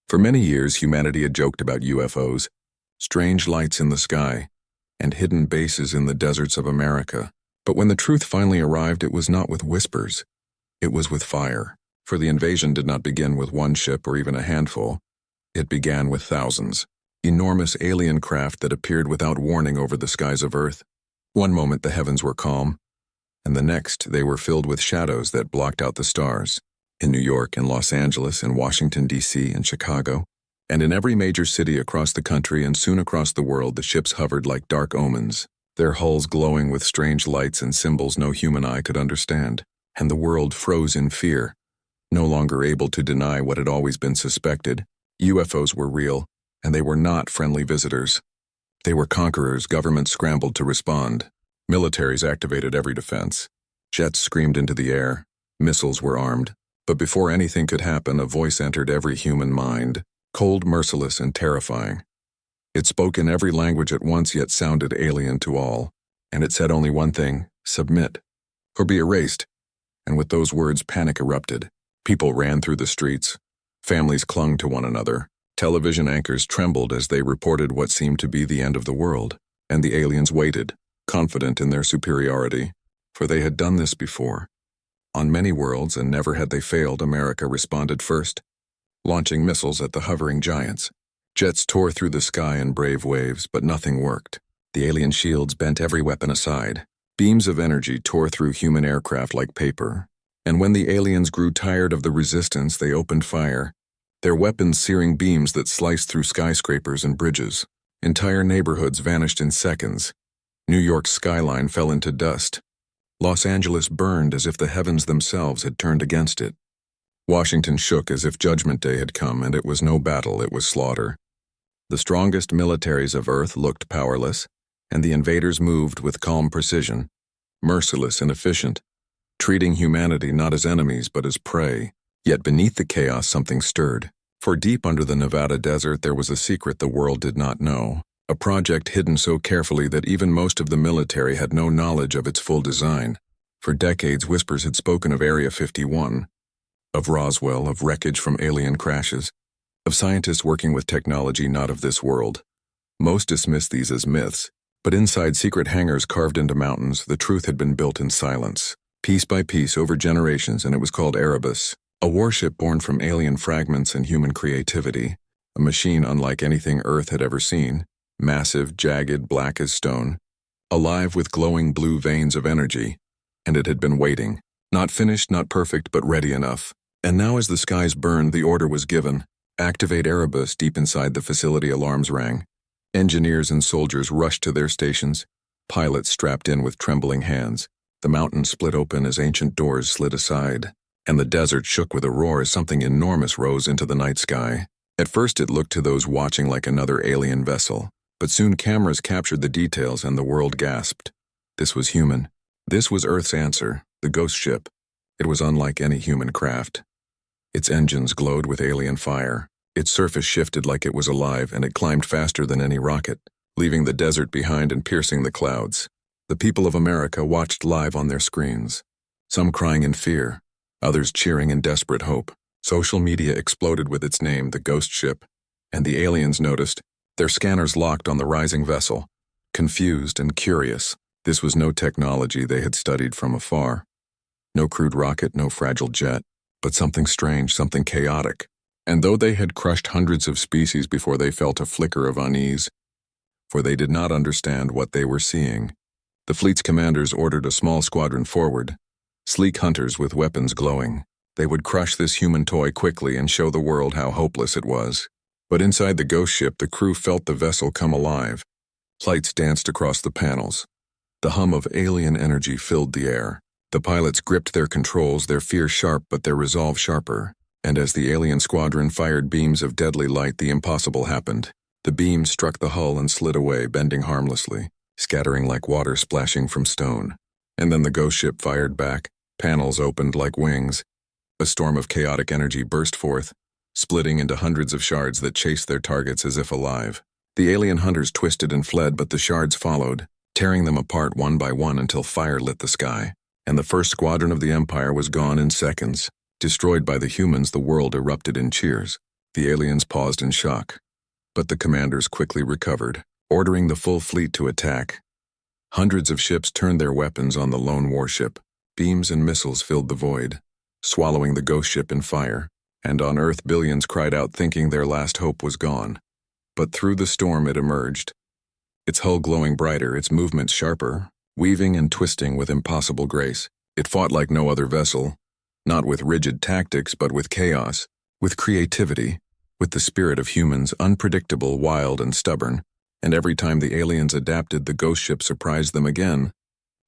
For many years, humanity had joked about UFOs, strange lights in the sky, and hidden bases in the deserts of America. But when the truth finally arrived, it was not with whispers. It was with fire. For the invasion did not begin with one ship or even a handful. It began with thousands. Enormous alien craft that appeared without warning over the skies of Earth. One moment the heavens were calm, and the next they were filled with shadows that blocked out the stars. In New York and Los Angeles and Washington, D.C. and Chicago, and in every major city across the country and soon across the world, the ships hovered like dark omens, their hulls glowing with strange lights and symbols no human eye could understand, and the world froze in fear, no longer able to deny what had always been suspected. UFOs were real, and they were not friendly visitors. They were conquerors. Governments scrambled to respond. Militaries activated every defense. Jets screamed into the air. Missiles were armed. But before anything could happen, a voice entered every human mind, cold, merciless, and terrifying. It spoke in every language at once, yet sounded alien to all. And it said only one thing: submit, or be erased. And with those words, panic erupted. People ran through the streets. Families clung to one another. Television anchors trembled as they reported what seemed to be the end of the world. And the aliens waited, confident in their superiority, for they had done this before. On many worlds, and never had they failed, America responded first, launching missiles at the hovering giants. Jets tore through the sky in brave waves, but nothing worked. The alien shields bent every weapon aside. Beams of energy tore through human aircraft like paper. And when the aliens grew tired of the resistance, they opened fire, their weapons searing beams that sliced through skyscrapers and bridges. Entire neighborhoods vanished in seconds. New York's skyline fell into dust. Los Angeles burned as if the heavens themselves had turned against it. Washington shook as if Judgment Day had come, and it was no battle, it was slaughter. The strongest militaries of Earth looked powerless, and the invaders moved with calm precision, merciless and efficient, treating humanity not as enemies but as prey. Yet beneath the chaos something stirred. For deep under the Nevada desert there was a secret the world did not know. A project hidden so carefully that even most of the military had no knowledge of its full design. For decades, whispers had spoken of Area 51, of Roswell, of wreckage from alien crashes, of scientists working with technology not of this world. Most dismissed these as myths, but inside secret hangars carved into mountains, the truth had been built in silence, piece by piece over generations, and it was called Erebus, a warship born from alien fragments and human creativity, a machine unlike anything Earth had ever seen. Massive, jagged, black as stone, alive with glowing blue veins of energy, and it had been waiting, not finished, not perfect, but ready enough. And now as the skies burned, the order was given. Activate Erebus. Deep inside the facility, alarms rang. Engineers and soldiers rushed to their stations, pilots strapped in with trembling hands. The mountain split open as ancient doors slid aside, and the desert shook with a roar as something enormous rose into the night sky. At first it looked to those watching like another alien vessel. But soon cameras captured the details and the world gasped. This was human. This was Earth's answer, the ghost ship. It was unlike any human craft. Its engines glowed with alien fire. Its surface shifted like it was alive, and it climbed faster than any rocket, leaving the desert behind and piercing the clouds. The people of America watched live on their screens, some crying in fear, others cheering in desperate hope. Social media exploded with its name, the ghost ship, and the aliens noticed. Their scanners locked on the rising vessel, confused and curious. This was no technology they had studied from afar. No crude rocket, no fragile jet, but something strange, something chaotic. And though they had crushed hundreds of species before they felt a flicker of unease, for they did not understand what they were seeing, the fleet's commanders ordered a small squadron forward, sleek hunters with weapons glowing. They would crush this human toy quickly and show the world how hopeless it was. But inside the ghost ship, the crew felt the vessel come alive. Lights danced across the panels. The hum of alien energy filled the air. The pilots gripped their controls, their fear sharp but their resolve sharper. And as the alien squadron fired beams of deadly light, the impossible happened. The beams struck the hull and slid away, bending harmlessly, scattering like water splashing from stone. And then the ghost ship fired back. Panels opened like wings. A storm of chaotic energy burst forth, splitting into hundreds of shards that chased their targets as if alive. The alien hunters twisted and fled, but the shards followed, tearing them apart one by one until fire lit the sky. And the first squadron of the Empire was gone in seconds. Destroyed by the humans, the world erupted in cheers. The aliens paused in shock, but the commanders quickly recovered, ordering the full fleet to attack. Hundreds of ships turned their weapons on the lone warship. Beams and missiles filled the void, swallowing the ghost ship in fire, and on Earth billions cried out thinking their last hope was gone. But through the storm it emerged, its hull glowing brighter, its movements sharper, weaving and twisting with impossible grace. It fought like no other vessel, not with rigid tactics but with chaos, with creativity, with the spirit of humans, unpredictable, wild, and stubborn. And every time the aliens adapted, the ghost ship surprised them again,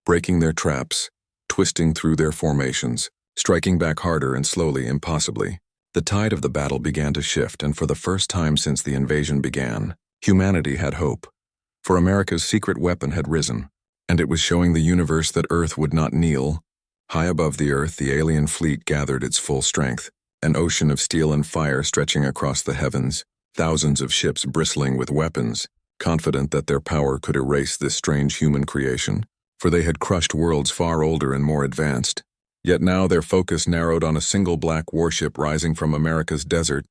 breaking their traps, twisting through their formations, striking back harder and slowly, impossibly. The tide of the battle began to shift, and for the first time since the invasion began, humanity had hope. For America's secret weapon had risen, and it was showing the universe that Earth would not kneel. High above the Earth, the alien fleet gathered its full strength, an ocean of steel and fire stretching across the heavens, thousands of ships bristling with weapons, confident that their power could erase this strange human creation, for they had crushed worlds far older and more advanced. Yet now their focus narrowed on a single black warship rising from America's desert,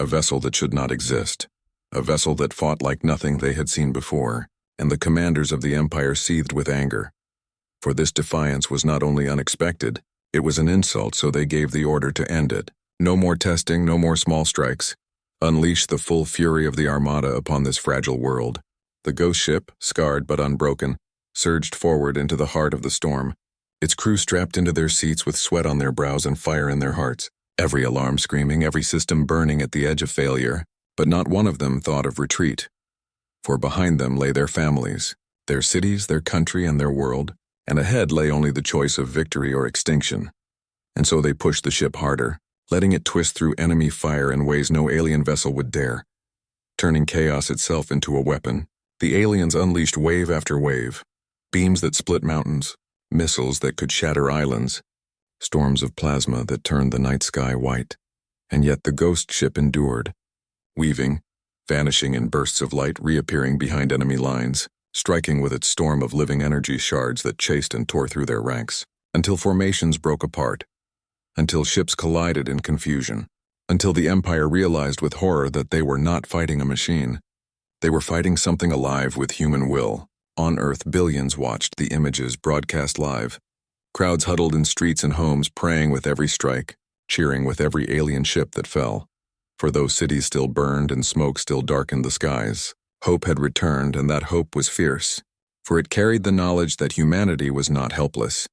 a vessel that should not exist, a vessel that fought like nothing they had seen before, and the commanders of the Empire seethed with anger. For this defiance was not only unexpected, it was an insult, so they gave the order to end it. No more testing, no more small strikes. Unleash the full fury of the armada upon this fragile world. The ghost ship, scarred but unbroken, surged forward into the heart of the storm, its crew strapped into their seats with sweat on their brows and fire in their hearts, every alarm screaming, every system burning at the edge of failure, but not one of them thought of retreat. For behind them lay their families, their cities, their country, and their world, and ahead lay only the choice of victory or extinction. And so they pushed the ship harder, letting it twist through enemy fire in ways no alien vessel would dare. Turning chaos itself into a weapon, the aliens unleashed wave after wave, beams that split mountains, missiles that could shatter islands, storms of plasma that turned the night sky white. And yet the ghost ship endured, weaving, vanishing in bursts of light, reappearing behind enemy lines, striking with its storm of living energy shards that chased and tore through their ranks, until formations broke apart, until ships collided in confusion, until the Empire realized with horror that they were not fighting a machine. They were fighting something alive with human will. On Earth, billions watched the images broadcast live. Crowds huddled in streets and homes, praying with every strike, cheering with every alien ship that fell. For though cities still burned and smoke still darkened the skies, hope had returned, and that hope was fierce, for it carried the knowledge that humanity was not helpless.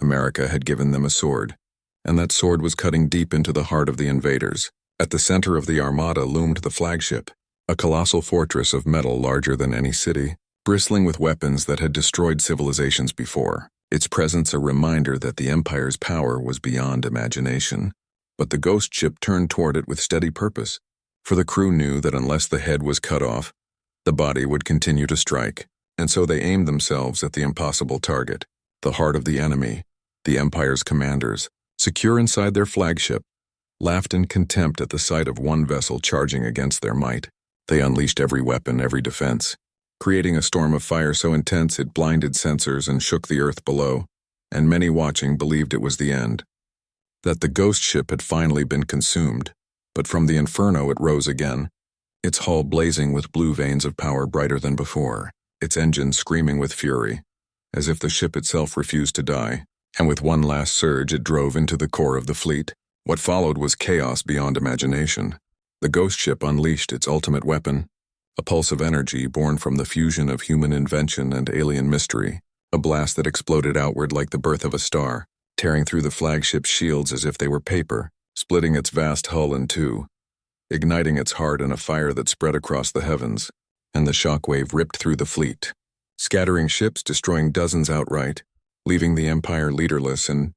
America had given them a sword, and that sword was cutting deep into the heart of the invaders. At the center of the armada loomed the flagship, a colossal fortress of metal larger than any city, bristling with weapons that had destroyed civilizations before, its presence a reminder that the Empire's power was beyond imagination. But the ghost ship turned toward it with steady purpose, for the crew knew that unless the head was cut off, the body would continue to strike, and so they aimed themselves at the impossible target, the heart of the enemy. The Empire's commanders, secure inside their flagship, laughed in contempt at the sight of one vessel charging against their might. They unleashed every weapon, every defense, creating a storm of fire so intense it blinded sensors and shook the earth below, and many watching believed it was the end, that the ghost ship had finally been consumed. But from the inferno it rose again, its hull blazing with blue veins of power brighter than before, its engines screaming with fury, as if the ship itself refused to die. And with one last surge it drove into the core of the fleet. What followed was chaos beyond imagination. The ghost ship unleashed its ultimate weapon, a pulse of energy born from the fusion of human invention and alien mystery, a blast that exploded outward like the birth of a star, tearing through the flagship's shields as if they were paper, splitting its vast hull in two, igniting its heart in a fire that spread across the heavens, and the shockwave ripped through the fleet, scattering ships, destroying dozens outright, leaving the Empire leaderless and